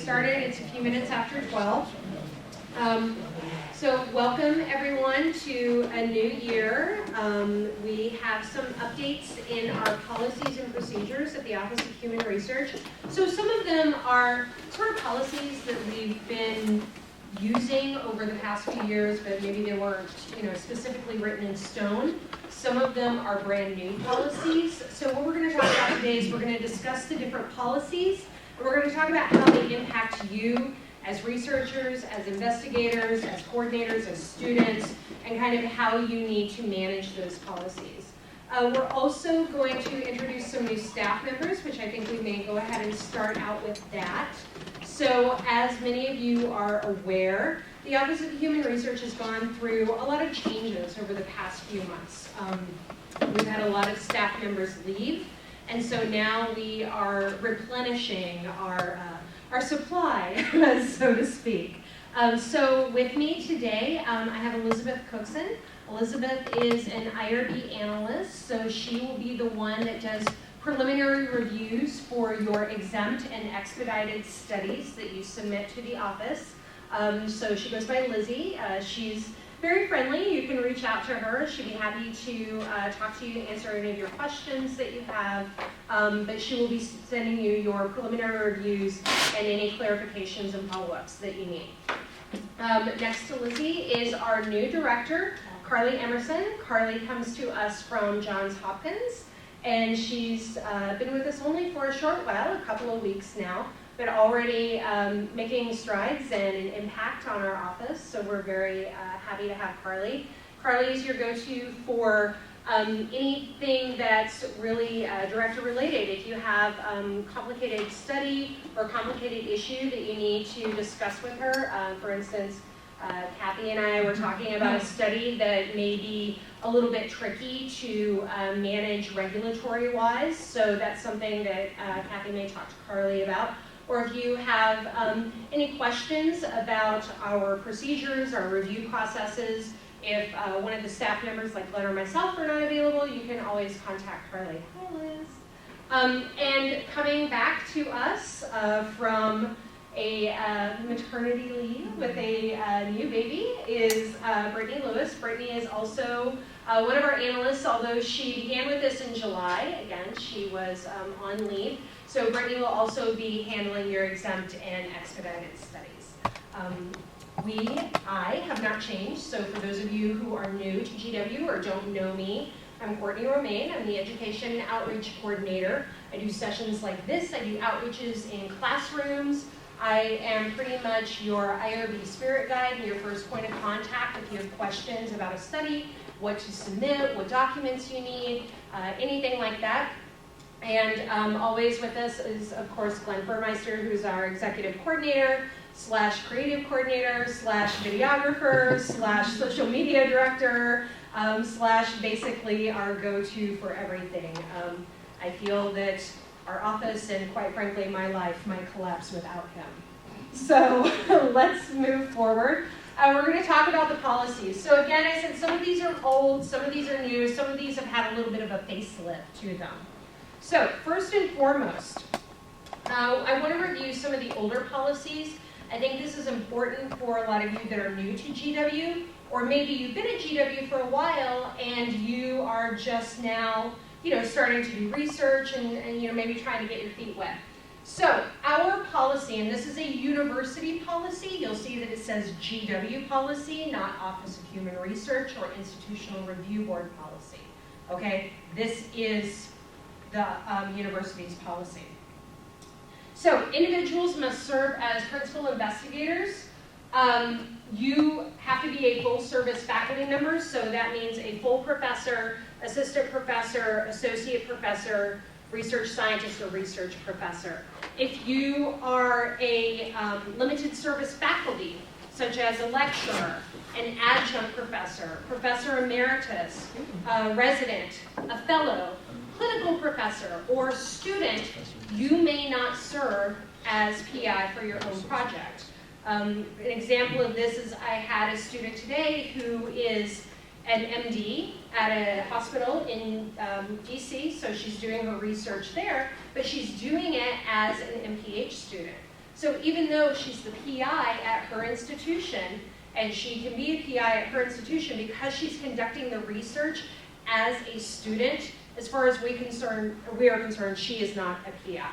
started. It's a few minutes after 12. So welcome everyone to a new year. We have some updates in our policies and procedures at the Office of Human Research. So some of them are sort of policies that we've been using over the past few years, but maybe they weren't, specifically written in stone. Some of them are brand new policies. So what we're going to talk about today is we're going to discuss the different policies, and we're going to talk about how they impact you as researchers, as investigators, as coordinators, as students, and kind of how you need to manage those policies. We're also going to introduce some new staff members, which I think we may go ahead and start out with that. So as many of you are aware, the Office of Human Research has gone through a lot of changes over the past few months. We've had a lot of staff members leave, and so now we are replenishing our supply, so to speak. So with me today, I have Elizabeth Cookson. Elizabeth is an IRB analyst, so she will be the one that does preliminary reviews for your exempt and expedited studies that you submit to the office. So she goes by Lizzie. She's very friendly. You can reach out to her. She'd be happy to talk to you and answer any of your questions that you have. But she will be sending you your preliminary reviews and any clarifications and follow-ups that you need. Next to Lizzie is our new director, Carly Emerson. Carly comes to us from Johns Hopkins, and she's been with us only for a short while, a couple of weeks now, but already making strides and an impact on our office, so we're very happy to have Carly. Carly is your go-to for anything that's really director related. If you have complicated study or complicated issue that you need to discuss with her, for instance, Kathy and I were talking about a study that may be a little bit tricky to manage regulatory-wise, so that's something that Kathy may talk to Carly about. Or if you have any questions about our procedures, our review processes, if one of the staff members, like Glenn or myself, are not available, you can always contact Carly. Hi, Liz. And coming back to us from a maternity leave with a new baby is Brittany Lewis. Brittany is also one of our analysts, although she began with us in July. Again, she was on leave. So Brittany will also be handling your exempt and expedited studies. I have not changed, so for those of you who are new to GW or don't know me, I'm Courtney Romaine. I'm the Education and Outreach Coordinator. I do sessions like this. I do outreaches in classrooms. I am pretty much your IRB spirit guide and your first point of contact if you have questions about a study, what to submit, what documents you need, anything like that. And always with us is, of course, Glenn Burmeister, who's our executive coordinator, / creative coordinator, / videographer, / social media director, / basically our go-to for everything. I feel that our office and, quite frankly, my life might collapse without him. So let's move forward. We're going to talk about the policies. So again, I said some of these are old, some of these are new, some of these have had a little bit of a facelift to them. So first and foremost, I want to review some of the older policies. I think this is important for a lot of you that are new to GW, or maybe you've been at GW for a while and you are just now starting to do research and maybe trying to get your feet wet. So our policy, and this is a university policy, you'll see that it says GW policy, not Office of Human Research or Institutional Review Board policy. Okay, this is the university's policy. So individuals must serve as principal investigators. You have to be a full service faculty member, so that means a full professor, assistant professor, associate professor, research scientist, or research professor. If you are a limited service faculty, such as a lecturer, an adjunct professor, professor emeritus, resident, a fellow, clinical professor, or student, you may not serve as PI for your own project. An example of this is I had a student today who is an MD at a hospital in DC, so she's doing her research there, but she's doing it as an MPH student. So even though she's the PI at her institution, and she can be a PI at her institution because she's conducting the research as a student, as far as we are concerned, she is not a PI.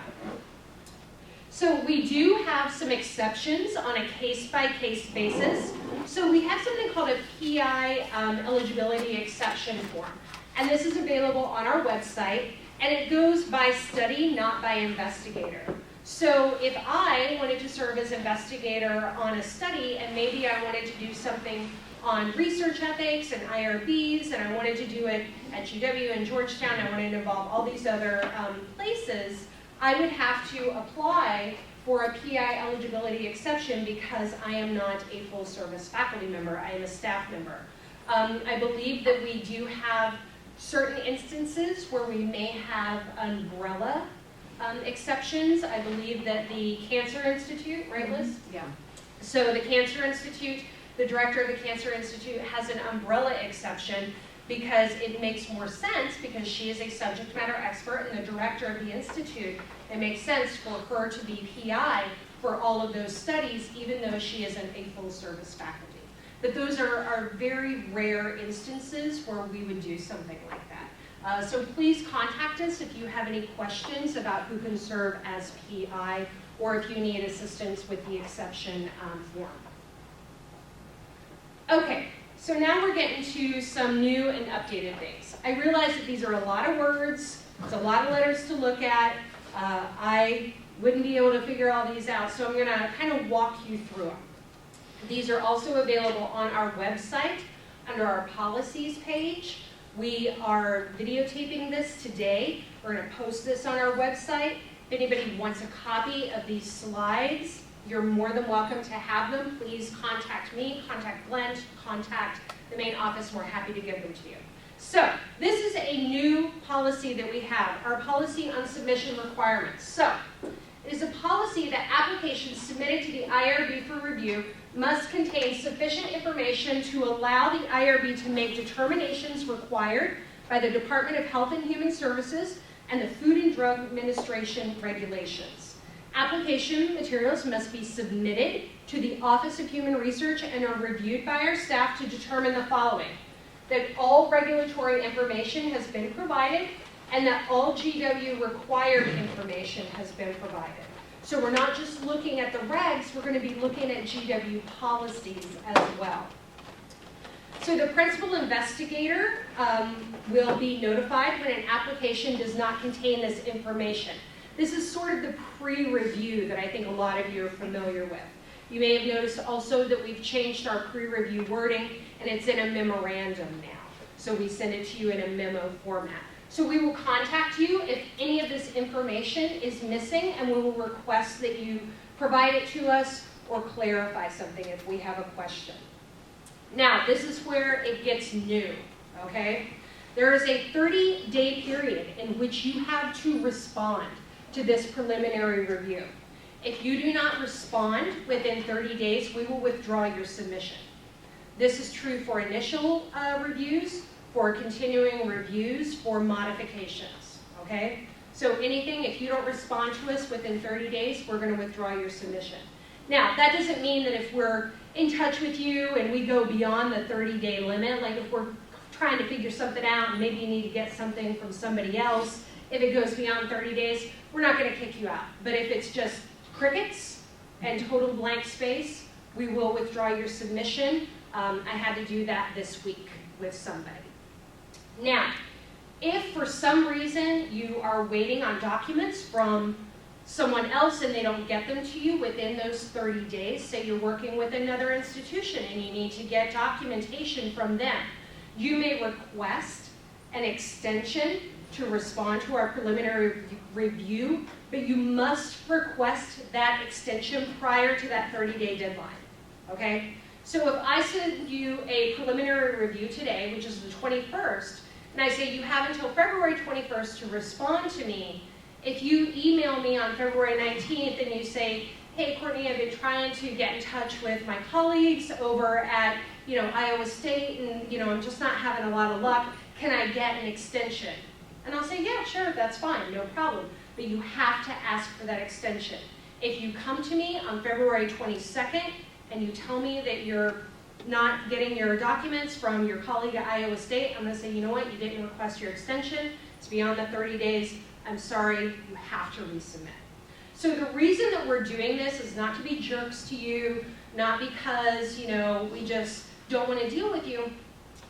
So we do have some exceptions on a case-by-case basis. So we have something called a PI eligibility exception form. And this is available on our website, and it goes by study, not by investigator. So if I wanted to serve as investigator on a study, and maybe I wanted to do something on research ethics and IRBs, and I wanted to do it at GW and Georgetown, I wanted to involve all these other places, I would have to apply for a PI eligibility exception because I am not a full-service faculty member. I am a staff member. I believe that we do have certain instances where we may have umbrella exceptions. I believe that the Cancer Institute, right, Liz? Yeah. So the Cancer Institute, the director of the Cancer Institute has an umbrella exception because it makes more sense because she is a subject matter expert and the director of the institute. It makes sense for her to be PI for all of those studies, even though she isn't a full-service faculty. But those are very rare instances where we would do something like that. So please contact us if you have any questions about who can serve as PI or if you need assistance with the exception form. Okay, so now we're getting to some new and updated things. I realize that these are a lot of words, it's a lot of letters to look at. I wouldn't be able to figure all these out, so I'm going to kind of walk you through them. These are also available on our website under our policies page. We are videotaping this today. We're going to post this on our website. If anybody wants a copy of these slides, you're more than welcome to have them. Please contact me, contact Glenn, contact the main office. We're happy to give them to you. So this is a new policy that we have, our policy on submission requirements. So it is a policy that applications submitted to the IRB for review must contain sufficient information to allow the IRB to make determinations required by the Department of Health and Human Services and the Food and Drug Administration regulations. Application materials must be submitted to the Office of Human Research and are reviewed by our staff to determine the following: that all regulatory information has been provided and that all GW required information has been provided. So we're not just looking at the regs, we're going to be looking at GW policies as well. So the principal investigator will be notified when an application does not contain this information. This is sort of the pre-review that I think a lot of you are familiar with. You may have noticed also that we've changed our pre-review wording and it's in a memorandum now. So we send it to you in a memo format. So we will contact you if any of this information is missing, and we will request that you provide it to us or clarify something if we have a question. Now, this is where it gets new, okay? There is a 30-day period in which you have to respond to this preliminary review. If you do not respond within 30 days, we will withdraw your submission. This is true for initial reviews, for continuing reviews, for modifications, okay? So anything, if you don't respond to us within 30 days, we're going to withdraw your submission. Now, that doesn't mean that if we're in touch with you and we go beyond the 30-day limit, like if we're trying to figure something out and maybe you need to get something from somebody else, if it goes beyond 30 days, we're not going to kick you out. But if it's just crickets and total blank space, we will withdraw your submission. I had to do that this week with somebody. Now, if for some reason you are waiting on documents from someone else and they don't get them to you within those 30 days, say you're working with another institution and you need to get documentation from them, you may request an extension to respond to our preliminary review, but you must request that extension prior to that 30-day deadline, okay? So if I send you a preliminary review today, which is the 21st, and I say you have until February 21st to respond to me, if you email me on February 19th and you say, hey, Courtney, I've been trying to get in touch with my colleagues over at Iowa State and I'm just not having a lot of luck, can I get an extension? And I'll say, yeah, sure, that's fine, no problem. But you have to ask for that extension. if you come to me on February 22nd and you tell me that you're not getting your documents from your colleague at Iowa State, I'm going to say, you know what, you didn't request your extension, it's beyond the 30 days, I'm sorry, you have to resubmit. So the reason that we're doing this is not to be jerks to you, not because, you know, we just don't want to deal with you.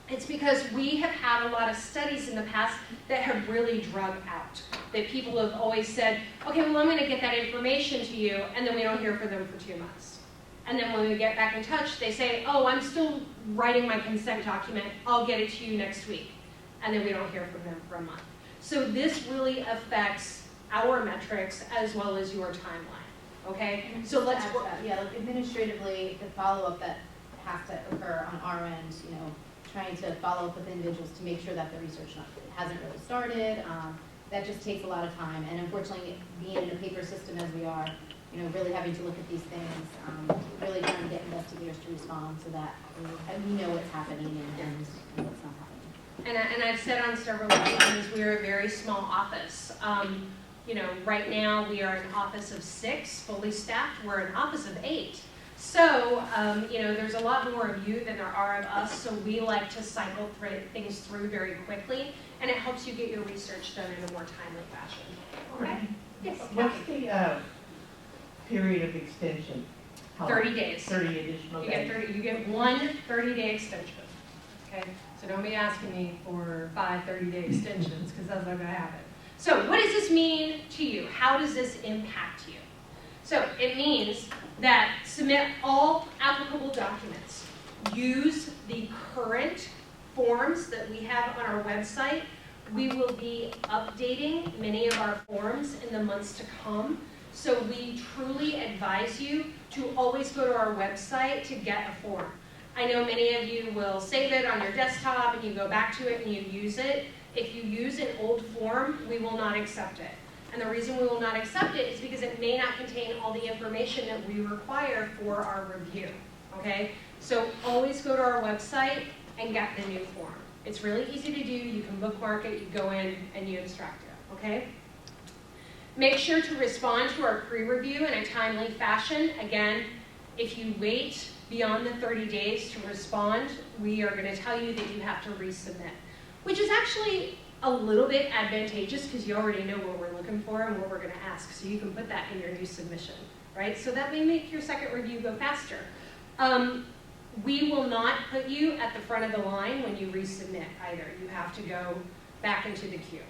It's because we have had a lot of studies in the past that have really drug out. That people have always said, okay, well, I'm going to get that information to you, and then we don't hear from them for 2 months. And then when we get back in touch, they say, oh, I'm still writing my consent document, I'll get it to you next week. And then we don't hear from them for a month. So this really affects our metrics as well as your timeline, okay? So let's work. Yeah, like administratively, the follow-up that has to occur on our end, you know, trying to follow up with individuals to make sure that the research hasn't really started. That just takes a lot of time. And unfortunately, being in a paper system as we are, you know, really having to look at these things, really trying to get investigators to respond so that we know what's happening and what's not happening. And I've said on several occasions, we're a very small office. You know, right now we are an office of 6, fully staffed. We're an office of 8. So, you know, there's a lot more of you than there are of us, so we like to cycle things through very quickly, and it helps you get your research done in a more timely fashion. Okay? Yes. What's the period of extension? 30 days. 30 additional days. You get one 30-day extension. Okay? So don't be asking me for 5 30-day extensions, because that's not going to happen. So what does this mean to you? How does this impact you? So it means that submit all applicable documents. Use the current forms that we have on our website. We will be updating many of our forms in the months to come. So we truly advise you to always go to our website to get a form. I know many of you will save it on your desktop and you go back to it and you use it. If you use an old form, we will not accept it. And the reason we will not accept it is because it may not contain all the information that we require for our review, okay? So always go to our website and get the new form. It's really easy to do. You can bookmark it, you go in, and you extract it, okay? Make sure to respond to our pre-review in a timely fashion. Again, if you wait beyond the 30 days to respond, we are going to tell you that you have to resubmit, which is actually a little bit advantageous because you already know what we're looking for and what we're going to ask, so you can put that in your new submission, right? So that may make your second review go faster. We will not put you at the front of the line when you resubmit either. You have to go back into the queue.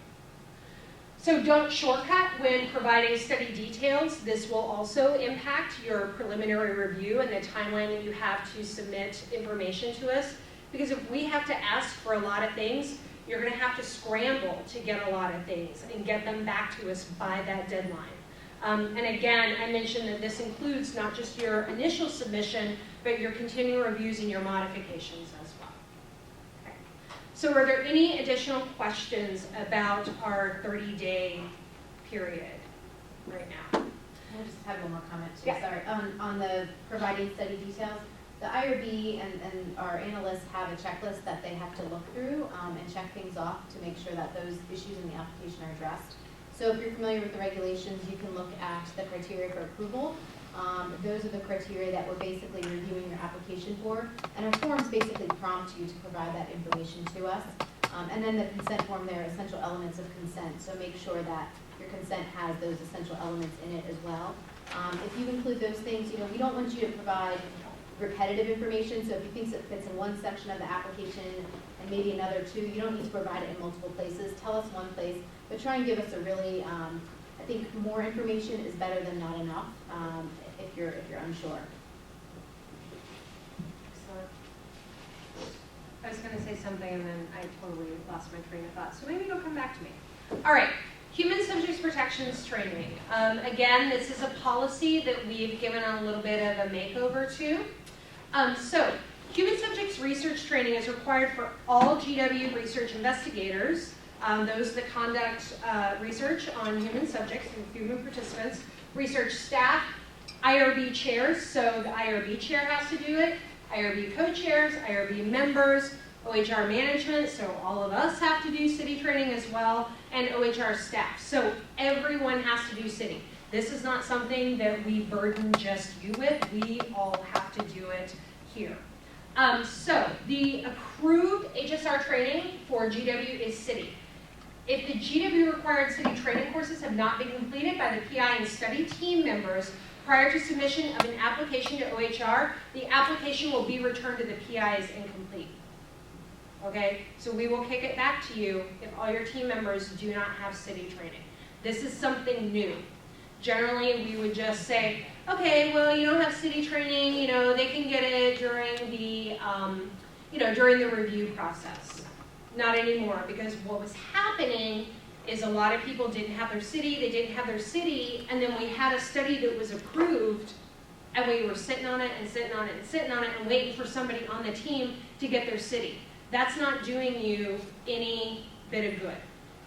So don't shortcut when providing study details. This will also impact your preliminary review and the timeline that you have to submit information to us, because if we have to ask for a lot of things, you're going to have to scramble to get a lot of things and get them back to us by that deadline. And again, I mentioned that this includes not just your initial submission, but your continuing reviews and your modifications as well. Okay. So are there any additional questions about our 30-day period right now? I just had one more comment too, Yeah. sorry. On the providing study details, the IRB and our analysts have a checklist that they have to look through and check things off to make sure that those issues in the application are addressed. So if you're familiar with the regulations, you can look at the criteria for approval. Those are the criteria that we're basically reviewing your application for. And our forms basically prompt you to provide that information to us. And then the consent form, there are essential elements of consent. So make sure that your consent has those essential elements in it as well. If you include those things, you know, we don't want you to provide repetitive information. So if you think it fits in one section of the application and maybe another two, you don't need to provide it in multiple places. Tell us one place, but try and give us a really, I think more information is better than not enough if you're unsure. I was going to say something and then I totally lost my train of thought, so maybe it'll come back to me. All right, human subjects protections training. Again, this is a policy that we've given a little bit of a makeover to. So, human subjects research training is required for all GW research investigators, those that conduct research on human subjects and human participants, research staff, IRB chairs, so the IRB chair has to do it, IRB co-chairs, IRB members, OHR management, so all of us have to do city training as well, and OHR staff. So everyone has to do city. This is not something that we burden just you with. We all have to do it here. So the approved HSR training for GW is city. If the GW required city training courses have not been completed by the PI and study team members prior to submission of an application to OHR, the application will be returned to the PI as incomplete. Okay, so we will kick it back to you if all your team members do not have city training. This is something new. Generally, we would just say, okay, well, you don't have city training, they can get it during the, during the review process. Not anymore, because what was happening is a lot of people didn't have their city, and then we had a study that was approved, and we were sitting on it and sitting on it and sitting on it and waiting for somebody on the team to get their city. That's not doing you any bit of good.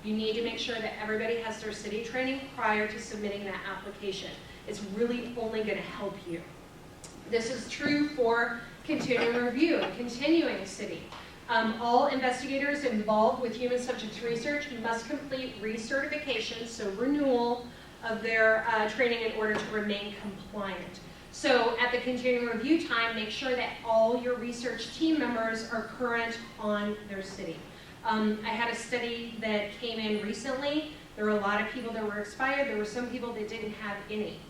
You need to make sure that everybody has their city training prior to submitting that application. It's really only going to help you. This is true for continuing review and continuing city. All investigators involved with human subjects research must complete recertification, so renewal of their training in order to remain compliant. So at the continuing review time, make sure that all your research team members are current on their city. I had a study that came in recently. There were a lot of people that were expired. There were some people that didn't have any.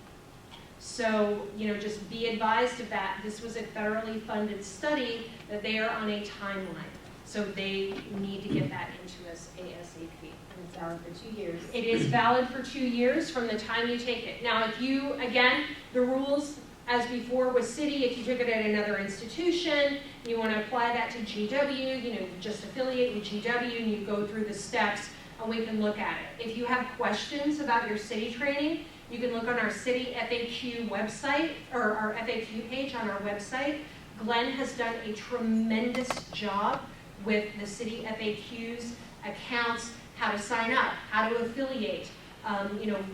So, just be advised of that. This was a federally funded study that they are on a timeline. So they need to get that into us ASAP. And it's valid for 2 years. It is valid for 2 years from the time you take it. Now, if you, again, the rules as before with city, if you took it at another institution, you want to apply that to GW, just affiliate with GW and you go through the steps and we can look at it. If you have questions about your city training, you can look on our city FAQ website, or our FAQ page on our website. Glenn has done a tremendous job with the city FAQs, accounts, how to sign up, how to affiliate,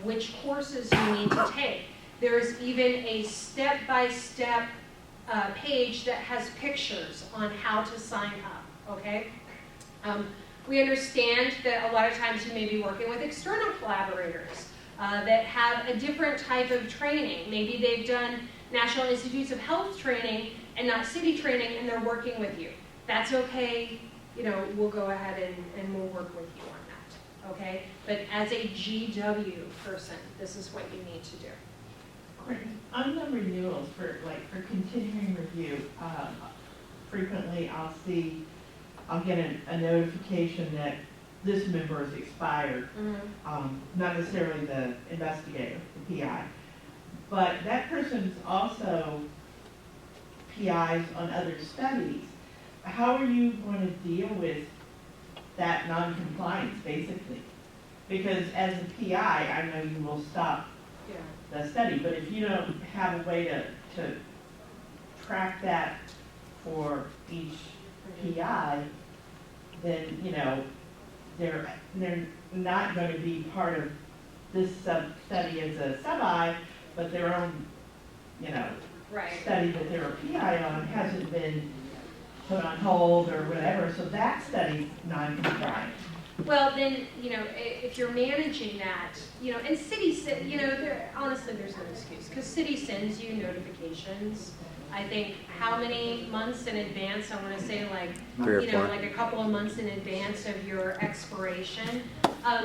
which courses you need to take. There is even a step-by-step page that has pictures on how to sign up, okay? We understand that a lot of times you may be working with external collaborators that have a different type of training. Maybe they've done National Institutes of Health training and not city training, and they're working with you. That's okay, we'll go ahead and we'll work with you on that, okay? But as a GW person, this is what you need to do. On the renewals for continuing review, frequently I'll get a notification that this member is expired, not necessarily the investigator, the PI, but that person's also PIs on other studies. How are you going to deal with that non-compliance, basically? Because as a PI, I know you will stop the study, but if you don't have a way to track that for each PI, then they're not going to be part of this study as a sub-I, but their own study that they're a PI on hasn't been put on hold or whatever, so that study's non-compliant. Well, then, if you're managing that, and city, honestly, there's no excuse, because city sends you notifications. I think how many months in advance? I want to say like, 3 or 4. like a couple of months in advance of your expiration.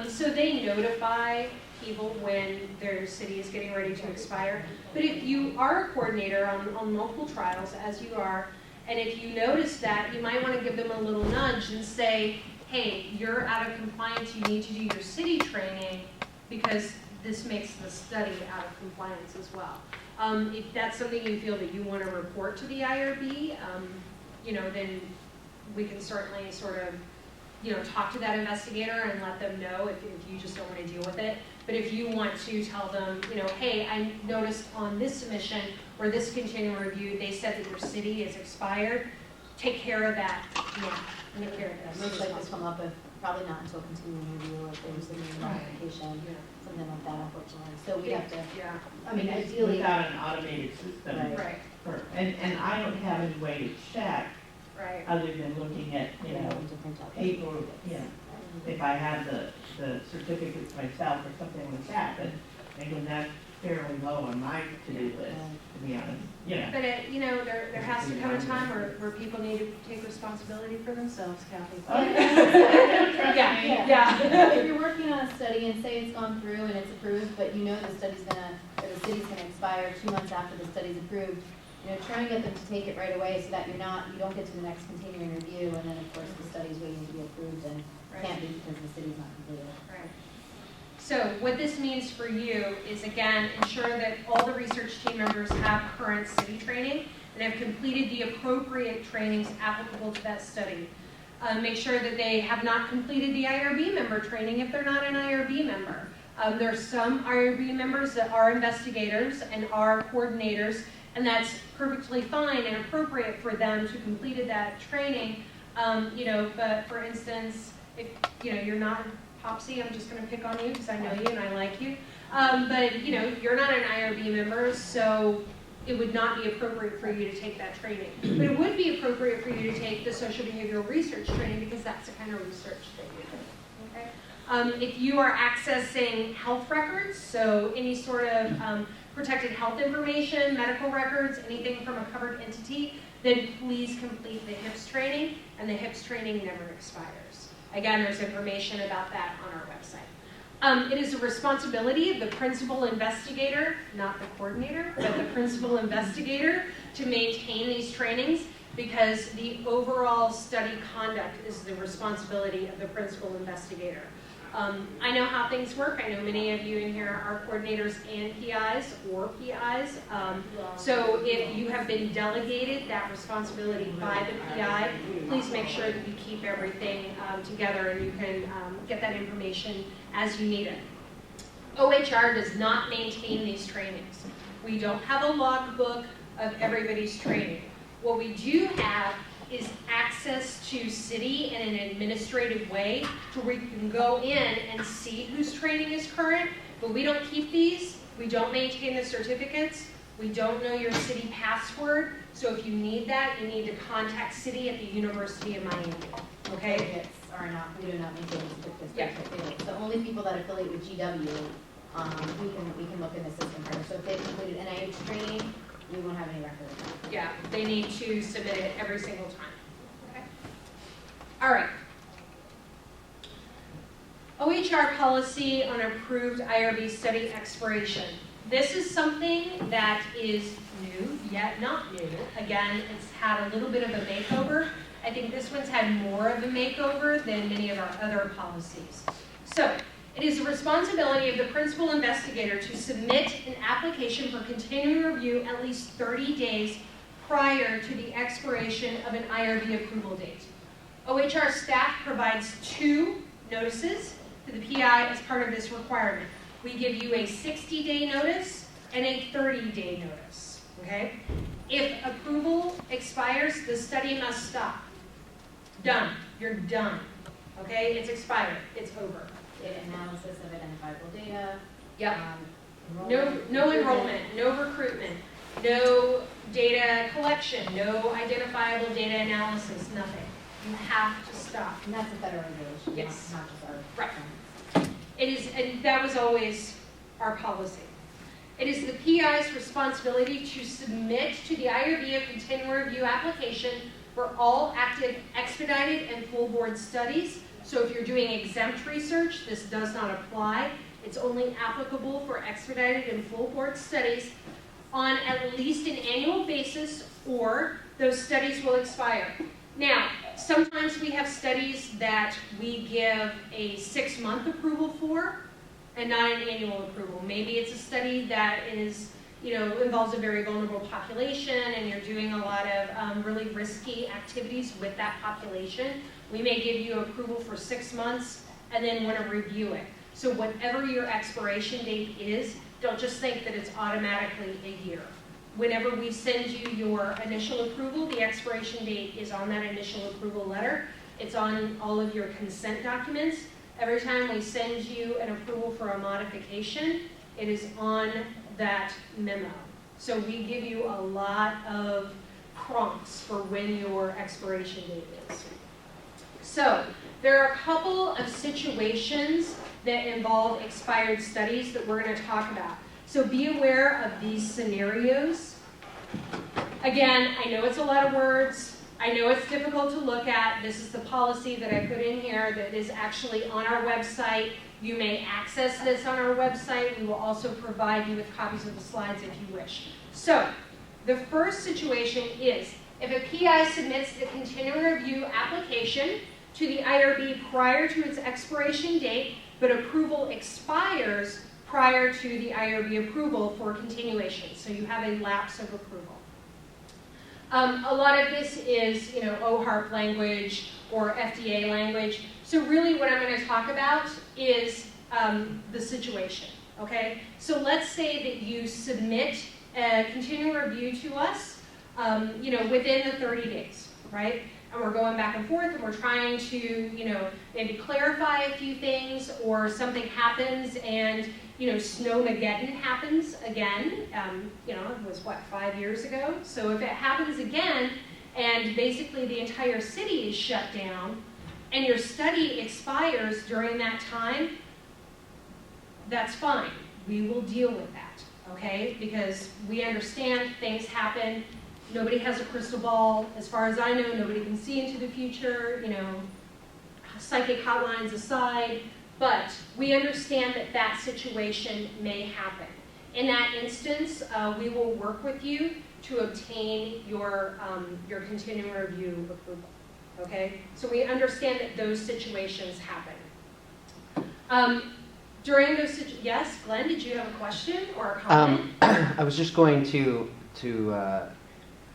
So they notify people when their city is getting ready to expire. But if you are a coordinator on multiple trials, as you are, and if you notice that, you might want to give them a little nudge and say, hey, you're out of compliance, you need to do your city training because this makes the study out of compliance as well. If that's something you feel that you want to report to the IRB, then we can certainly sort of, talk to that investigator and let them know if you just don't want to deal with it. But if you want to tell them, hey, I noticed on this submission or this continuing review, they said that your city is expired, take care of that now. Take care of that. Most likely come up with, probably not until continuing review, or if there was a new modification, something like that, unfortunately. So we have to, I mean, ideally. Without an automated system. Right. And I don't have any way to check Right. other than looking at, people, if I had the certificates myself or something like that. But again, that's fairly low on my to-do list, to be honest, yeah. But there has to come a time where people need to take responsibility for themselves, Kathy. Yeah. If you're working on a study and say it's gone through and it's approved, but you know the city's gonna expire 2 months after the study's approved, try and get them to take it right away so that you don't get to the next continuing review, and then of course the study's waiting to be approved and can't be because the city's not completed. Right. So what this means for you is, again, ensure that all the research team members have current city training and have completed the appropriate trainings applicable to that study. Make sure that they have not completed the IRB member training if they're not an IRB member. There are some IRB members that are investigators and are coordinators, and that's perfectly fine and appropriate for them to completed that training. But for instance, if you're not Popsy, I'm just going to pick on you because I know you and I like you. But you're not an IRB member, so it would not be appropriate for you to take that training. But it would be appropriate for you to take the social behavioral research training because that's the kind of research that you do. Okay? If you are accessing health records, so any sort of protected health information, medical records, anything from a covered entity, then please complete the HIPS training, and the HIPS training never expires. Again, there's information about that on our website. It is the responsibility of the principal investigator, not the coordinator, but the principal investigator, to maintain these trainings because the overall study conduct is the responsibility of the principal investigator. I know how things work. I know many of you in here are coordinators and PIs or PIs. So if you have been delegated that responsibility by the PI, please make sure that you keep everything together and you can get that information as you need it. OHR does not maintain these trainings. We don't have a logbook of everybody's training. What we do have is access to city in an administrative way to where you can go in and see whose training is current, but we don't keep these, we don't maintain the certificates, we don't know your city password, so if you need that, you need to contact city at the University of Miami, okay? We do not maintain certificates. Yeah. The only people that affiliate with GW, we can look in the system for them. So if they've completed NIH training, we won't have any record of that. Yeah, they need to submit it every single time. Okay. All right. OHR policy on approved IRB study expiration. This is something that is new, yet not new. Again, it's had a little bit of a makeover. I think this one's had more of a makeover than many of our other policies. So, it is the responsibility of the principal investigator to submit an application for continuing review at least 30 days prior to the expiration of an IRB approval date. OHR staff provides 2 notices to the PI as part of this requirement. We give you a 60-day notice and a 30-day notice. Okay? If approval expires, the study must stop. Done. You're done. Okay? It's expired. It's over. Data analysis of identifiable data. Yep. No enrollment, no recruitment, no data collection, no identifiable data analysis, nothing. You have to stop. And that's a federal regulation, Yes. not just our. Right. It is, and that was always our policy. It is the PI's responsibility to submit to the IRB a continuing review application for all active expedited and full board studies. So if you're doing exempt research, this does not apply. It's only applicable for expedited and full board studies on at least an annual basis, or those studies will expire. Now, sometimes we have studies that we give a 6-month approval for and not an annual approval. Maybe it's a study that is, involves a very vulnerable population and you're doing a lot of really risky activities with that population. We may give you approval for 6 months and then want to review it. So whatever your expiration date is, don't just think that it's automatically a year. Whenever we send you your initial approval, the expiration date is on that initial approval letter. It's on all of your consent documents. Every time we send you an approval for a modification, it is on that memo. So we give you a lot of prompts for when your expiration date is. So there are a couple of situations that involve expired studies that we're going to talk about. So be aware of these scenarios. Again, I know it's a lot of words. I know it's difficult to look at. This is the policy that I put in here that is actually on our website. You may access this on our website. We will also provide you with copies of the slides if you wish. So, the first situation is if a PI submits the continuing review application to the IRB prior to its expiration date, but approval expires prior to the IRB approval for continuation. So you have a lapse of approval. A lot of this is, OHARP language or FDA language. So really what I'm going to talk about is the situation, okay? So let's say that you submit a continuing review to us, within the 30 days, right? And we're going back and forth and we're trying to, maybe clarify a few things, or something happens and, Snowmageddon happens again. It was 5 years ago? So if it happens again and basically the entire city is shut down and your study expires during that time, that's fine. We will deal with that, okay? Because we understand things happen. Nobody has a crystal ball. As far as I know, nobody can see into the future, psychic hotlines aside. But we understand that that situation may happen. In that instance, we will work with you to obtain your continuing review approval, okay? So we understand that those situations happen. During those situations, yes, Glenn, did you have a question or a comment? I was just going to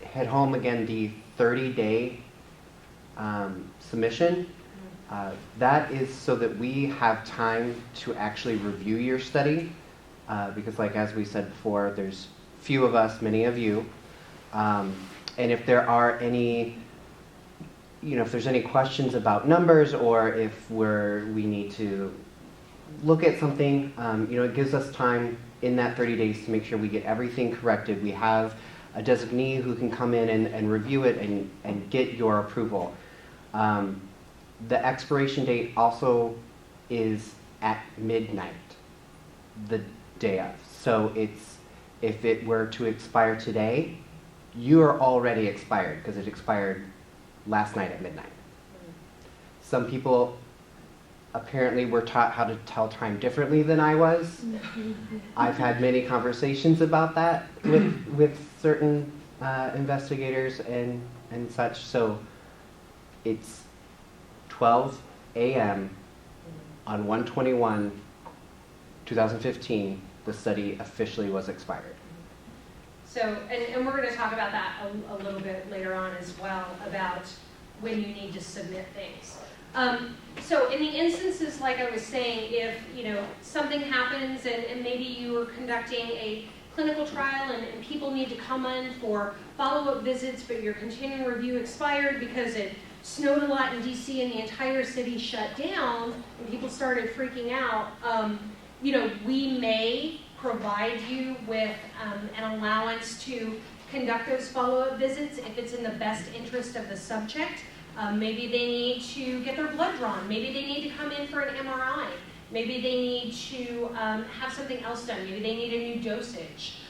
hit home again the 30-day submission. That is so that we have time to actually review your study, because as we said before, there's few of us, many of you, and if there are any, if there's any questions about numbers, or if we need to look at something, it gives us time in that 30 days to make sure we get everything corrected. We have a designee who can come in and review it and get your approval. The expiration date also is at midnight, the day of. So if it were to expire today, you are already expired because it expired last night at midnight. Some people apparently were taught how to tell time differently than I was. I've had many conversations about that with certain investigators and such. So it's 12 a.m. on 1/21/2015, the study officially was expired. So, and we're going to talk about that a little bit later on as well, about when you need to submit things. So in the instances, like I was saying, if something happens and maybe you are conducting a clinical trial and people need to come in for follow-up visits, but your continuing review expired because it snowed a lot in DC and the entire city shut down and people started freaking out, we may provide you with an allowance to conduct those follow-up visits if it's in the best interest of the subject. Maybe they need to get their blood drawn. Maybe they need to come in for an MRI. Maybe they need to have something else done. Maybe they need a new dosage.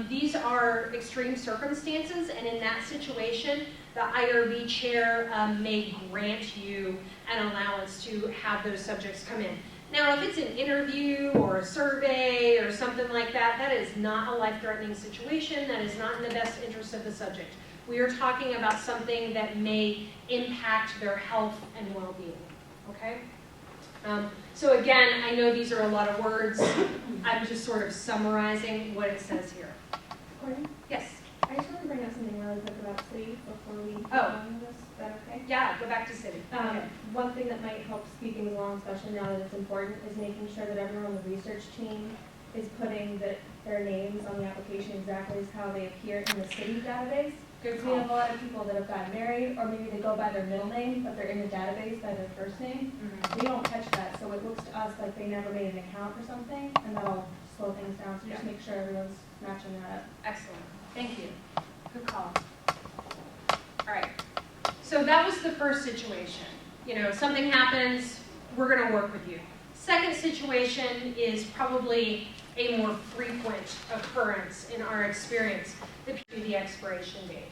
These are extreme circumstances, and in that situation, the IRB chair may grant you an allowance to have those subjects come in. Now, if it's an interview or a survey or something like that, that is not a life-threatening situation. That is not in the best interest of the subject. We are talking about something that may impact their health and well-being, okay? So again, I know these are a lot of words. I'm just sort of summarizing what it says here. Courtney? Yes? I just want to bring up something really quick about city before we go Oh. on with this. Is that okay? Yeah, go back to city. Okay. One thing that might help speed things along, especially now that it's important, is making sure that everyone on the research team is putting their names on the application exactly as how they appear in the city database. Good We have call. a lot of people that have gotten married, or maybe they go by their middle name, but they're in the database by their first name. Mhm. We don't catch that, so it looks to us like they never made an account or something, and that'll slow things down. So just Yeah. make sure everyone's matching that up. Excellent. Thank you. Good call. All right. So that was the first situation. Something happens, we're going to work with you. Second situation is probably a more frequent occurrence in our experience, the expiration date.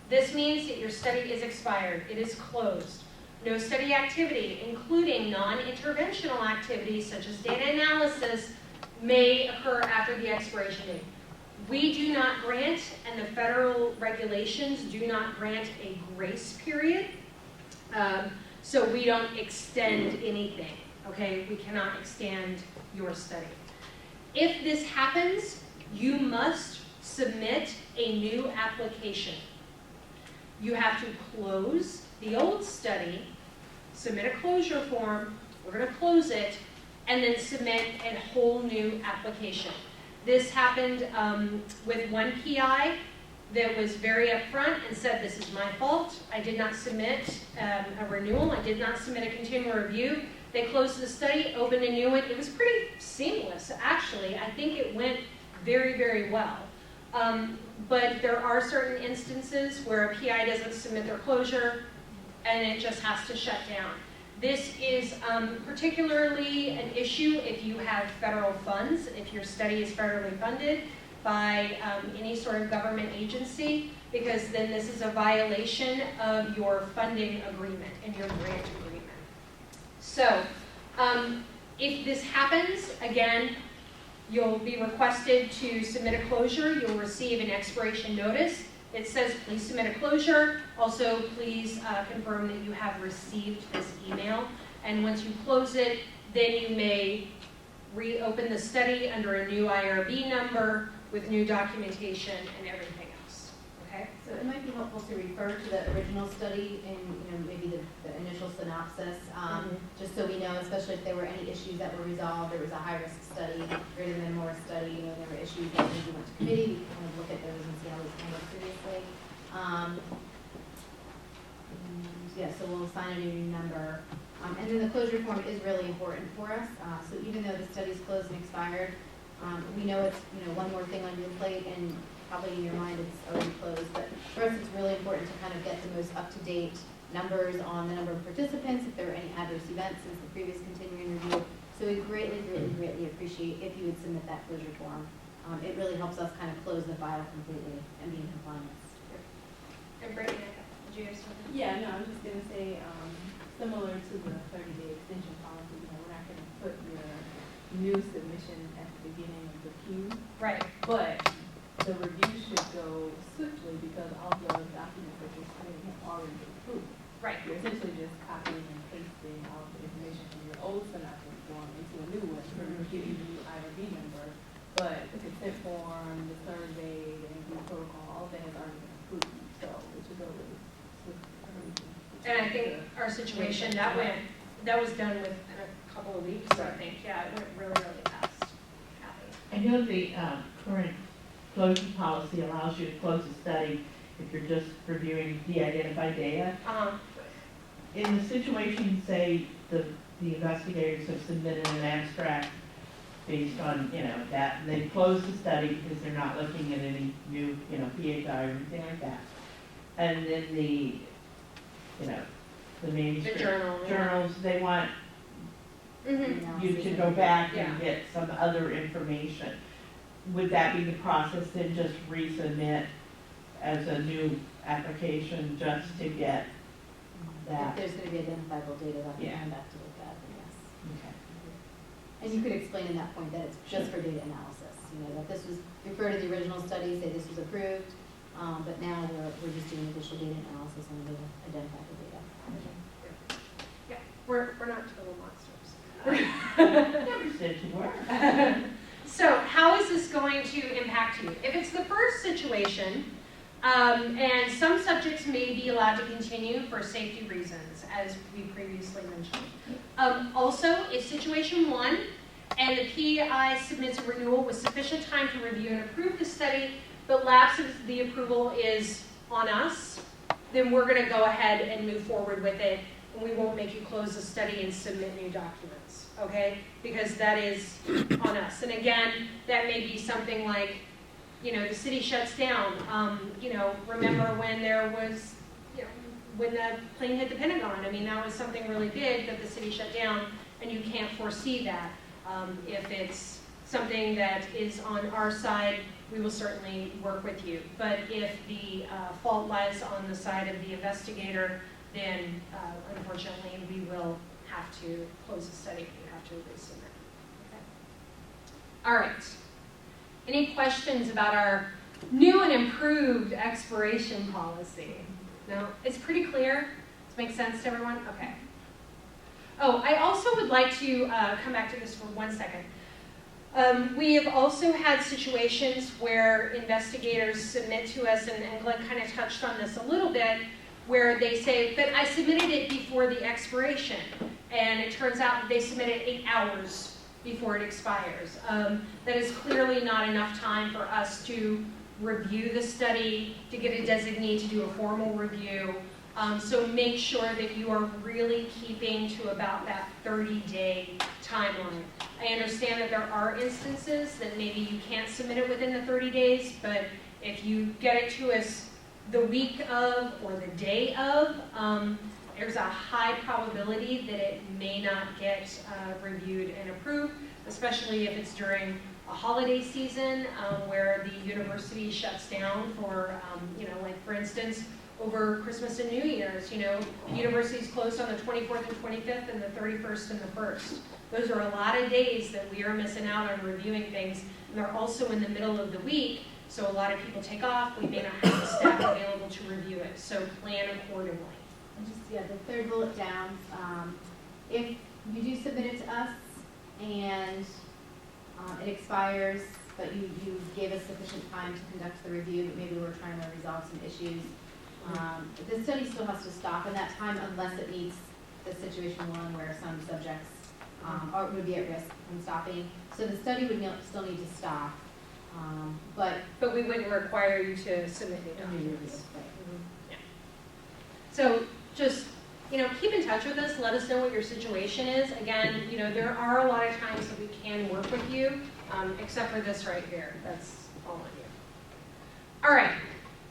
This means that your study is expired, it is closed. No study activity, including non-interventional activities such as data analysis, may occur after the expiration date. We do not grant, and the federal regulations do not grant a grace period, so we don't extend anything, okay? We cannot extend your study. If this happens, you must submit a new application. You have to close the old study, submit a closure form, we're going to close it, and then submit a whole new application. This happened with one PI that was very upfront and said, this is my fault. I did not submit a renewal. I did not submit a continuing review. They closed the study, opened a new one. It was pretty seamless, actually. I think it went very, very well. But there are certain instances where a PI doesn't submit their closure and it just has to shut down. This is particularly an issue if you have federal funds, if your study is federally funded by any sort of government agency, because then this is a violation of your funding agreement and your grant agreement. So if this happens, again, you'll be requested to submit a closure. You'll receive an expiration notice. It says, please submit a closure. Also, please confirm that you have received this email. And once you close it, then you may reopen the study under a new IRB number with new documentation and everything else. Okay? So it might be helpful to refer to the original study and maybe the initial synopsis, just so we know, especially if there were any issues that were resolved. There was a high-risk study, greater than more study, there were issues that maybe went to committee. We can kind of look at those and see how those handled previously. Yeah, so we'll assign a new number. And then the closure form is really important for us. So even though the study's closed and expired, we know it's one more thing on your plate, and probably in your mind it's already closed. But for us, it's really important to kind of get the most up-to-date numbers on the number of participants, if there were any adverse events since the previous continuing review. So we greatly, greatly, greatly appreciate if you would submit that closure form. It really helps us kind of close the file completely and be in compliance. And Brittany, did you have something? Yeah, no, I was just gonna say, similar to the 30-day extension policy, we're not gonna put your new submission at the beginning of the queue, Right. but the review should go swiftly because all the documents that you're submitting have already been approved. Right. You're essentially just copying and pasting all the information from your old synopsis form into a new one, so we'll give you the new IRB number, but the consent form, the survey, the interview protocol, all of that has already been approved, so it should go really swiftly. And I think our situation, that was done within a couple of weeks, I think. Yeah, it went really, really fast. Kathy. I know the current closure policy allows you to close a study if you're just reviewing de-identified data. In the situation, say, the investigators have submitted an abstract based on, that, and they close the study because they're not looking at any new, PHI or anything like that. And then the manuscript The journal, yeah. journals, they want Mm-hmm. you to go back Yeah. and get some other information. Would that be the process, then just resubmit as a new application just to get If that? there's going to be identifiable data that we Yeah. come back to look at, then yes. Okay. And you could explain in that point that it's just for data analysis, that this was, refer to the original study, say this was approved, but now we're just doing additional data analysis on the identifiable data. Yeah, we're not total monsters. Never said you were. So how is this going to impact you? If it's the first situation, and some subjects may be allowed to continue for safety reasons, as we previously mentioned. Also, if situation 1 and the PI submits a renewal with sufficient time to review and approve the study, but lapse of the approval is on us, then we're going to go ahead and move forward with it, and we won't make you close the study and submit new documents, okay? Because that is on us. And again, that may be something like, the city shuts down. Remember when there was, when the plane hit the Pentagon? I mean, that was something really big that the city shut down. and you can't foresee that. If it's something that is on our side, we will certainly work with you. But if the fault lies on the side of the investigator, then unfortunately we will have to close the study. You have to resubmit. Okay. All right. Any questions about our new and improved expiration policy? No? It's pretty clear? Does it make sense to everyone? Okay. Oh, I also would like to come back to this for 1 second. We have also had situations where investigators submit to us, and Glenn kind of touched on this a little bit, where they say, but I submitted it before the expiration, and it turns out that they submitted 8 hours before it expires. That is clearly not enough time for us to review the study, to get a designee to do a formal review. So make sure that you are really keeping to about that 30-day timeline. I understand that there are instances that maybe you can't submit it within the 30 days, but if you get it to us the week of or the day of, there's a high probability that it may not get reviewed and approved, especially if it's during a holiday season where the university shuts down for, like for instance, over Christmas and New Year's, universities closed on the 24th and 25th and the 31st and the 1st. Those are a lot of days that we are missing out on reviewing things, and they're also in the middle of the week, so a lot of people take off. We may not have the staff available to review it, so plan accordingly. And just, the third bullet down, if you do submit it to us and it expires, but you gave us sufficient time to conduct the review, but maybe we're trying to resolve some issues, the study still has to stop in that time unless it meets the situation one where some subjects would be at risk from stopping. So the study would still need to stop, but we wouldn't require you to submit new documents. Yeah. So just keep in touch with us. Let us know what your situation is. Again, there are a lot of times that we can work with you, except for this right here. That's all on you. All right.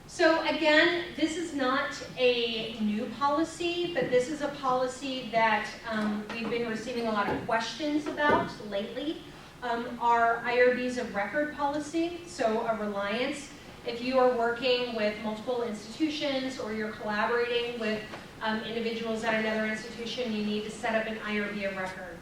So again, this is not a new policy, but this is a policy that we've been receiving a lot of questions about lately. Our IRBs of record policy, so a reliance. If you are working with multiple institutions or you're collaborating with individuals at another institution, you need to set up an IRB of record.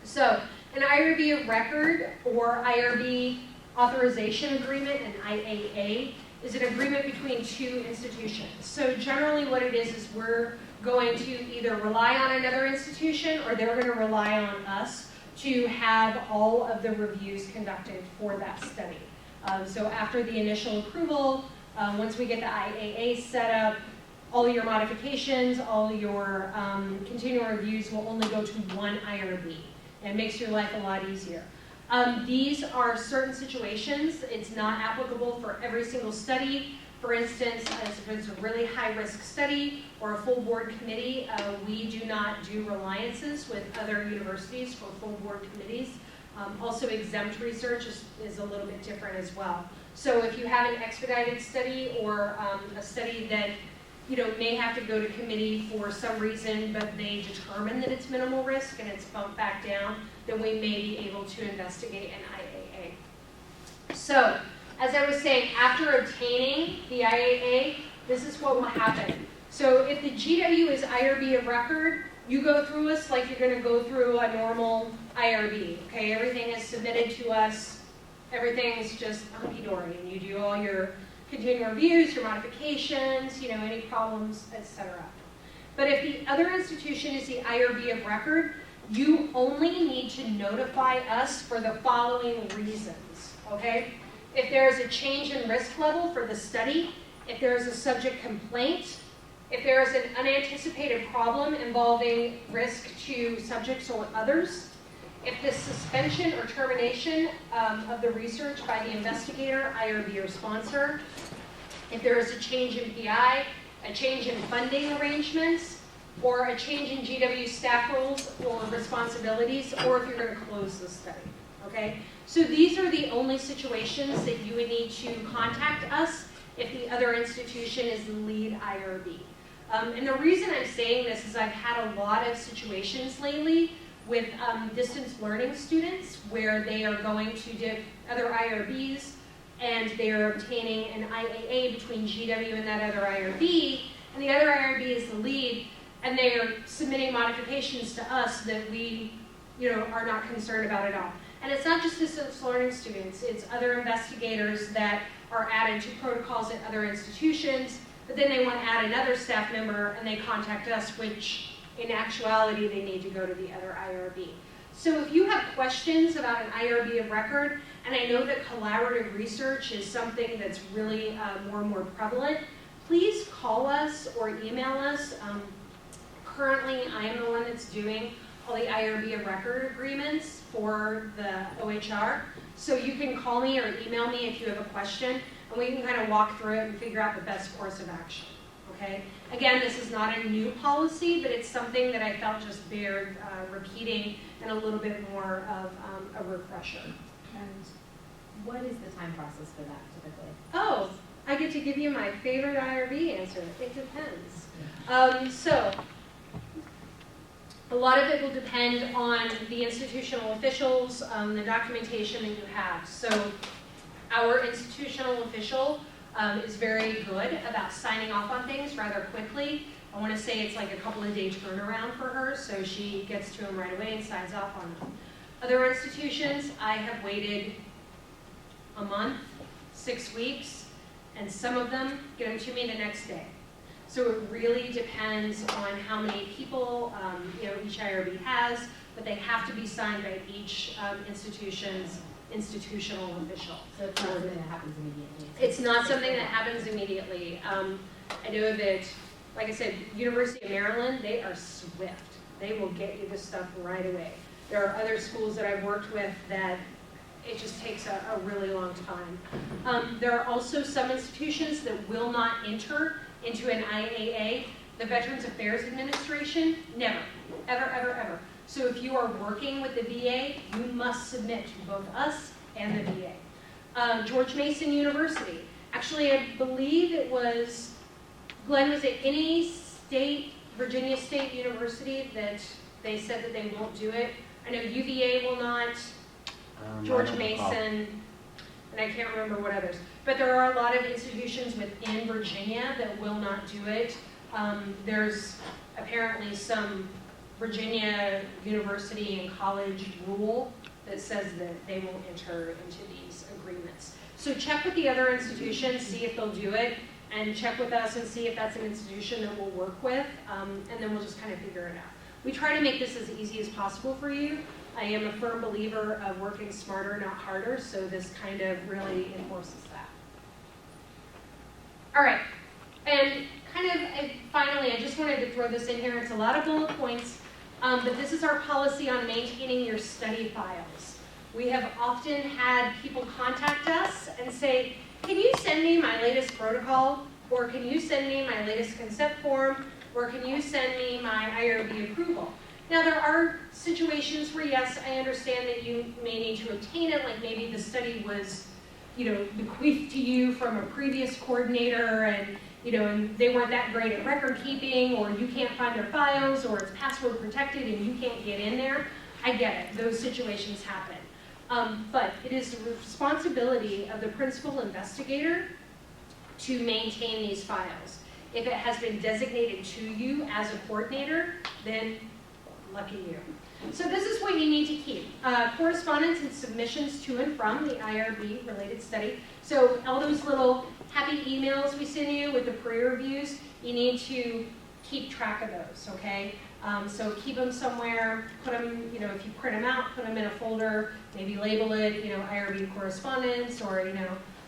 So an IRB of record or IRB authorization agreement, an IAA, is an agreement between two institutions. So generally what it is we're going to either rely on another institution or they're going to rely on us to have all of the reviews conducted for that study. So after the initial approval, once we get the IAA set up, all your modifications, all your continuing reviews will only go to one IRB. And it makes your life a lot easier. These are certain situations. It's not applicable for every single study. For instance, if it's a really high-risk study or a full board committee, we do not do reliances with other universities for full board committees. Also, exempt research is a little bit different as well. So if you have an expedited study or a study that may have to go to committee for some reason, but they determine that it's minimal risk and it's bumped back down, then we may be able to investigate an IAA. So, as I was saying, after obtaining the IAA, this is what will happen. So if the GW is IRB of record, you go through us like you're going to go through a normal IRB. Okay, everything is submitted to us. Everything's just hunky-dory, and you do all your continuing reviews, your modifications, any problems, etc. But if the other institution is the IRB of record, you only need to notify us for the following reasons, okay? If there is a change in risk level for the study, if there is a subject complaint, if there is an unanticipated problem involving risk to subjects or others, if the suspension or termination of the research by the investigator, IRB or sponsor, if there is a change in PI, a change in funding arrangements, or a change in GW staff roles or responsibilities, or if you're going to close the study, okay? So these are the only situations that you would need to contact us if the other institution is the lead IRB. And the reason I'm saying this is I've had a lot of situations lately with distance learning students where they are going to other IRBs and they are obtaining an IAA between GW and that other IRB, and the other IRB is the lead, and they are submitting modifications to us that we, are not concerned about at all. And it's not just distance learning students, it's other investigators that are added to protocols at other institutions, but then they want to add another staff member and they contact us, which in actuality they need to go to the other IRB. So if you have questions about an IRB of record, and I know that collaborative research is something that's really more and more prevalent, please call us or email us. Currently, I am the one that's doing all the IRB of record agreements for the OHR. So you can call me or email me if you have a question, and we can kind of walk through it and figure out the best course of action, okay? Again, this is not a new policy, but it's something that I felt just bared repeating and a little bit more of a refresher. And what is the time process for that typically? Oh, I get to give you my favorite IRB answer. It depends. So, a lot of it will depend on the institutional officials, the documentation that you have. So, our institutional official is very good about signing off on things rather quickly. I want to say it's like a couple of day turnaround for her, so she gets to them right away and signs off on them. Other institutions, I have waited a month, 6 weeks, and some of them get them to me the next day. So it really depends on how many people each IRB has, but they have to be signed by each institution's institutional official. So it's not something that happens immediately? It's not something that happens immediately. I know that, like I said, University of Maryland, they are swift. They will get you this stuff right away. There are other schools that I've worked with that it just takes a really long time. There are also some institutions that will not enter into an IAA. The Veterans Affairs Administration, never, ever, ever, ever. So if you are working with the VA, you must submit to both us and the VA. George Mason University, actually I believe it was, Glenn, was it any state, Virginia State University that they said that they won't do it? I know UVA will not, George Mason, and I can't remember what others. But there are a lot of institutions within Virginia that will not do it. There's apparently some Virginia university and college rule that says that they won't enter into these agreements. So check with the other institutions, see if they'll do it, and check with us and see if that's an institution that we'll work with, and then we'll just kind of figure it out. We try to make this as easy as possible for you. I am a firm believer of working smarter, not harder, so this kind of really enforces that. All right, and finally, I just wanted to throw this in here. It's a lot of bullet points, but this is our policy on maintaining your study files. We have often had people contact us and say, can you send me my latest protocol? Or can you send me my latest consent form? Or can you send me my IRB approval? Now there are situations where, yes, I understand that you may need to obtain it, like maybe the study was, bequeathed to you from a previous coordinator and, and they weren't that great at record keeping, or you can't find their files, or it's password protected and you can't get in there. I get it, those situations happen. But it is the responsibility of the principal investigator to maintain these files. If it has been designated to you as a coordinator, then lucky you. So this is what you need to keep. Correspondence and submissions to and from the IRB related study. So all those little happy emails we send you with the pre-reviews, you need to keep track of those, okay? So keep them somewhere, put them, if you print them out, put them in a folder, maybe label it, IRB correspondence, or,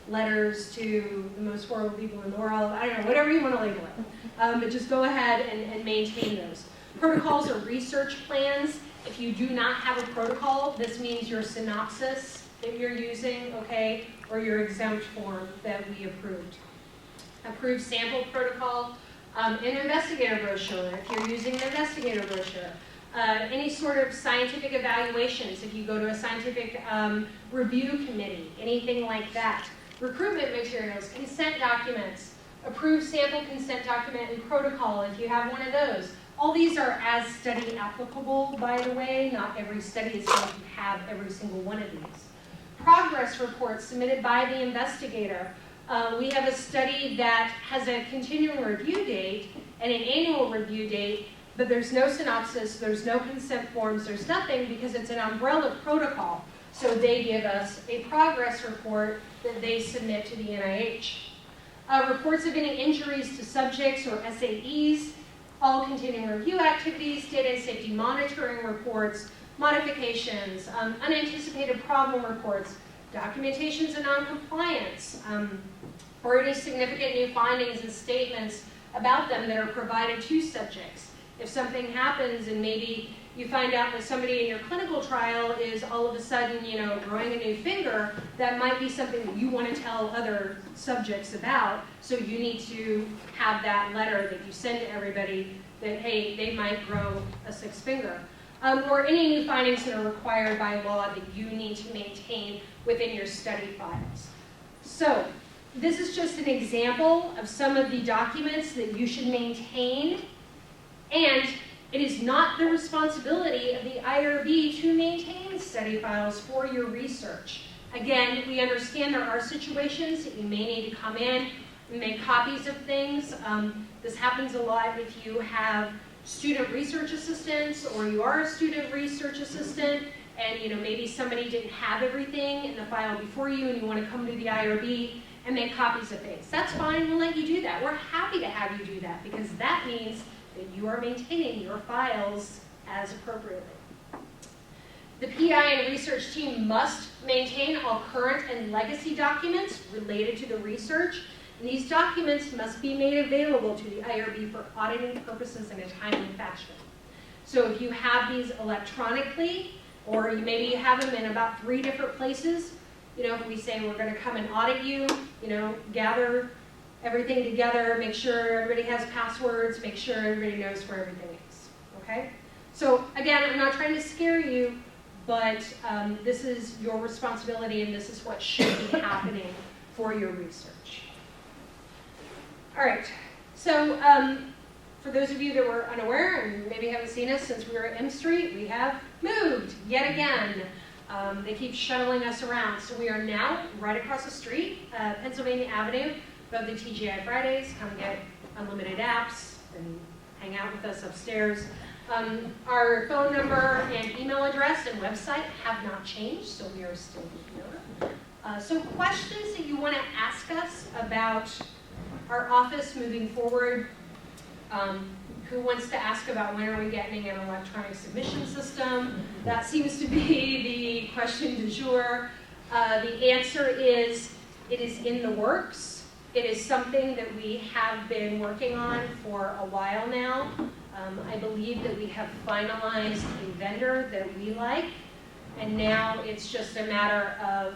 letters to the most horrible people in the world, I don't know, whatever you want to label it. But just go ahead and maintain those. Protocols or research plans. If you do not have a protocol, this means your synopsis that you're using, okay, or your exempt form that we approved. Approved sample protocol, an investigator brochure, if you're using an investigator brochure. Any sort of scientific evaluations, if you go to a scientific review committee, anything like that. Recruitment materials, consent documents, approved sample consent document and protocol, if you have one of those. All these are as study applicable, by the way. Not every study is going to have every single one of these. Progress reports submitted by the investigator. We have a study that has a continuing review date and an annual review date, but there's no synopsis, there's no consent forms, there's nothing because it's an umbrella protocol. So they give us a progress report that they submit to the NIH. Reports of any injuries to subjects or SAEs, all continuing review activities, data and safety monitoring reports, modifications, unanticipated problem reports, documentations of noncompliance, or any significant new findings and statements about them that are provided to subjects. If something happens and maybe you find out that somebody in your clinical trial is all of a sudden, growing a new finger, that might be something that you want to tell other subjects about. So you need to have that letter that you send to everybody that, hey, they might grow a sixth finger. Or any new findings that are required by law that you need to maintain within your study files. So this is just an example of some of the documents that you should maintain, and it is not the responsibility of the IRB to maintain study files for your research. Again, we understand there are situations that you may need to come in and make copies of things. This happens a lot if you have student research assistants or you are a student research assistant and maybe somebody didn't have everything in the file before you and you want to come to the IRB and make copies of things. That's fine, we'll let you do that. We're happy to have you do that because that means that you are maintaining your files as appropriately. The PI and research team must maintain all current and legacy documents related to the research, and these documents must be made available to the IRB for auditing purposes in a timely fashion. So if you have these electronically, or maybe you have them in about 3 different places, if we say we're going to come and audit you, gather everything together, make sure everybody has passwords, make sure everybody knows where everything is, okay? So again, I'm not trying to scare you, but this is your responsibility and this is what should be happening for your research. All right, so for those of you that were unaware and maybe haven't seen us since we were at M Street, we have moved yet again. They keep shuttling us around. So we are now right across the street, Pennsylvania Avenue, above the TGI Fridays. Come get unlimited apps and hang out with us upstairs. Our phone number and email address and website have not changed, so we are still here. So questions that you want to ask us about our office moving forward. Who wants to ask about when are we getting an electronic submission system? That seems to be the question du jour. The answer is, it is in the works. It is something that we have been working on for a while now. I believe that we have finalized a vendor that we like, and now it's just a matter of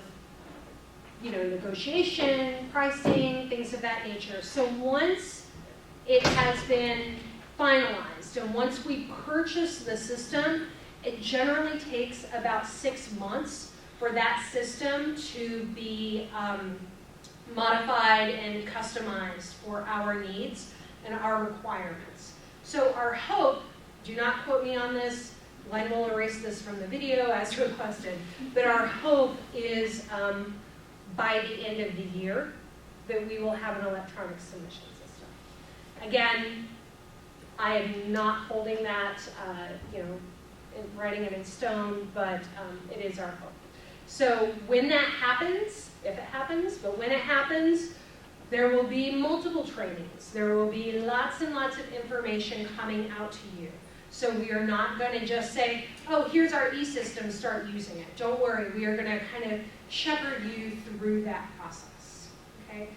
negotiation, pricing, things of that nature. So once it has been finalized, and once we purchase the system, it generally takes about 6 months for that system to be modified and customized for our needs and our requirements. So our hope, do not quote me on this, Glenn will erase this from the video as requested, but our hope is by the end of the year that we will have an electronic submission system. Again, I am not holding that, writing it in stone, but it is our hope. So when that happens, if it happens, but when it happens, there will be multiple trainings. There will be lots and lots of information coming out to you. So we are not going to just say, oh, here's our e-system, start using it. Don't worry, we are going to kind of shepherd you through that process. Okay?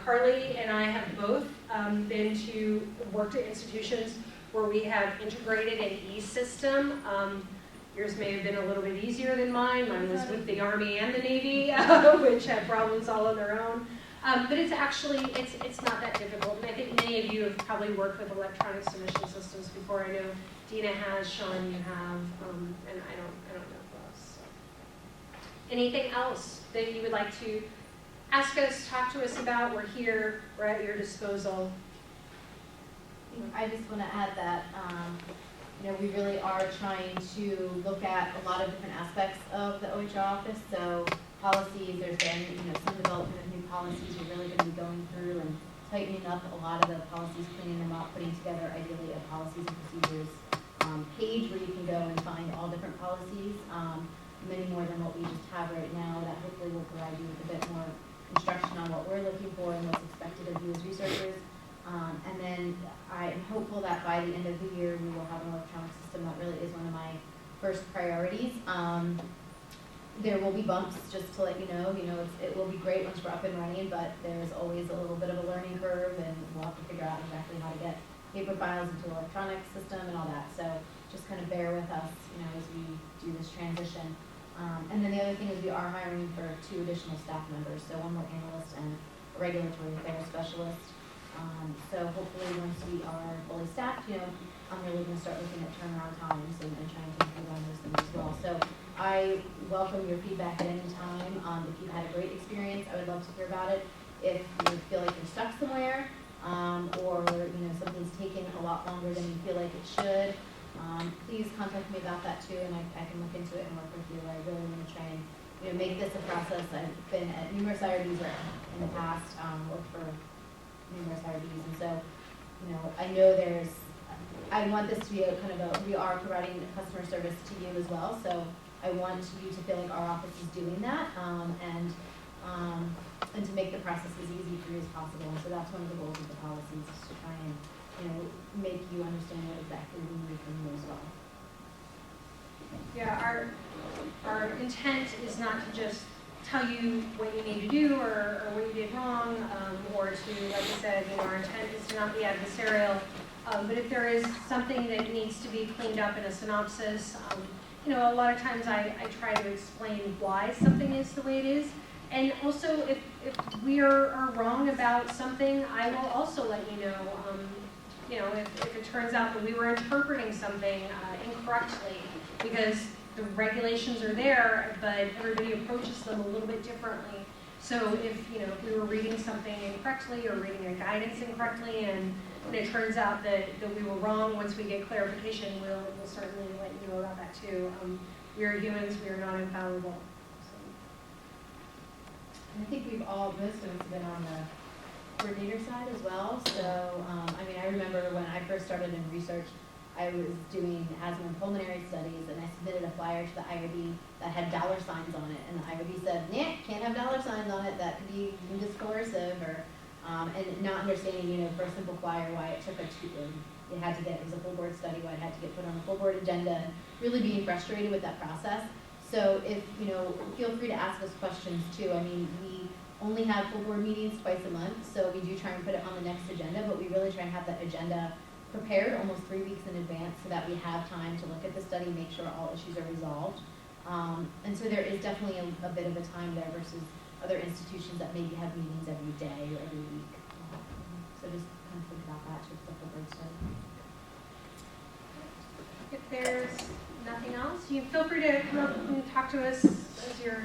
Carly and I have both worked at institutions where we have integrated an e-system. Yours may have been a little bit easier than mine. Mine was with the Army and the Navy, which had problems all on their own. But it's actually, it's not that difficult. And I think many of you have probably worked with electronic submission systems before. I know Dina has, Sean, you have, and I don't know who else. So. Anything else that you would like to ask us, talk to us about? We're here, we're at your disposal. I just want to add that, we really are trying to look at a lot of different aspects of the OHR office. So policies, there's been, some development of new policies. We're really going to be going through and tightening up a lot of the policies, cleaning them up, putting together ideally a policies and procedures page where you can go and find all different policies, many more than what we just have right now, that hopefully will provide you with a bit more instruction on what we're looking for and what's expected of you as researchers. And then I am hopeful that by the end of the year, we will have an electronic system. That really is one of my first priorities. There will be bumps, just to let you know. It will be great once we're up and running, but there's always a little bit of a learning curve, and we'll have to figure out exactly how to get paper files into an electronic system and all that. So just kind of bear with us, as we do this transition. And then the other thing is we are hiring for 2 additional staff members, so 1 more analyst and a regulatory affairs specialist. So hopefully once we are fully staffed, I'm really going to start looking at turnaround times and trying to improve on those things as well. So I welcome your feedback at any time. If you've had a great experience, I would love to hear about it. If you feel like you're stuck somewhere, or something's taking a lot longer than you feel like it should, please contact me about that too, and I can look into it and work with you. I really want to try and make this a process. I've been at numerous IRBs in the past, worked for numerous IRBs, and so I know I want this to be we are providing customer service to you as well, so I want you to feel like our office is doing that, and to make the process as easy for you as possible. And so that's one of the goals of the policies, is to try and make you understand what exactly we need from you as well. Yeah, our intent is not to just tell you what you need to do or what you did wrong, or to, like I said, our intent is to not be adversarial. But if there is something that needs to be cleaned up in a synopsis, a lot of times I try to explain why something is the way it is. And also, if we are wrong about something, I will also let you know. If it turns out that we were interpreting something incorrectly, because the regulations are there, but everybody approaches them a little bit differently. So if we were reading something incorrectly or reading a guidance incorrectly, and it turns out that we were wrong, once we get clarification, we'll certainly let you know about that too. We are humans; we are not infallible. And I think most of us have been on the coordinator side as well. So, I remember when I first started in research, I was doing asthma and pulmonary studies, and I submitted a flyer to the IRB that had dollar signs on it, and the IRB said, "Nah, can't have dollar signs on it. That could be discoursive," or and not understanding, for a simple flyer, why it took it was a full board study, why it had to get put on a full board agenda, and really being frustrated with that process. So if, feel free to ask us questions too. We only have full board meetings twice a month, so we do try and put it on the next agenda, but we really try and have that agenda prepared almost 3 weeks in advance so that we have time to look at the study, make sure all issues are resolved. And so there is definitely a bit of a time there versus other institutions that maybe have meetings every day or every week. So just kind of think about that to the full board study. If there's nothing else, you feel free to come up and talk to us as you're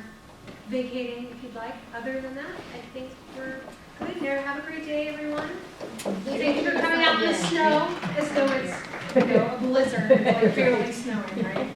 vacating if you'd like. Other than that, I think we're good there. Have a great day, everyone. Thanks for coming out in the snow as though it's a blizzard. It's like barely snowing, right?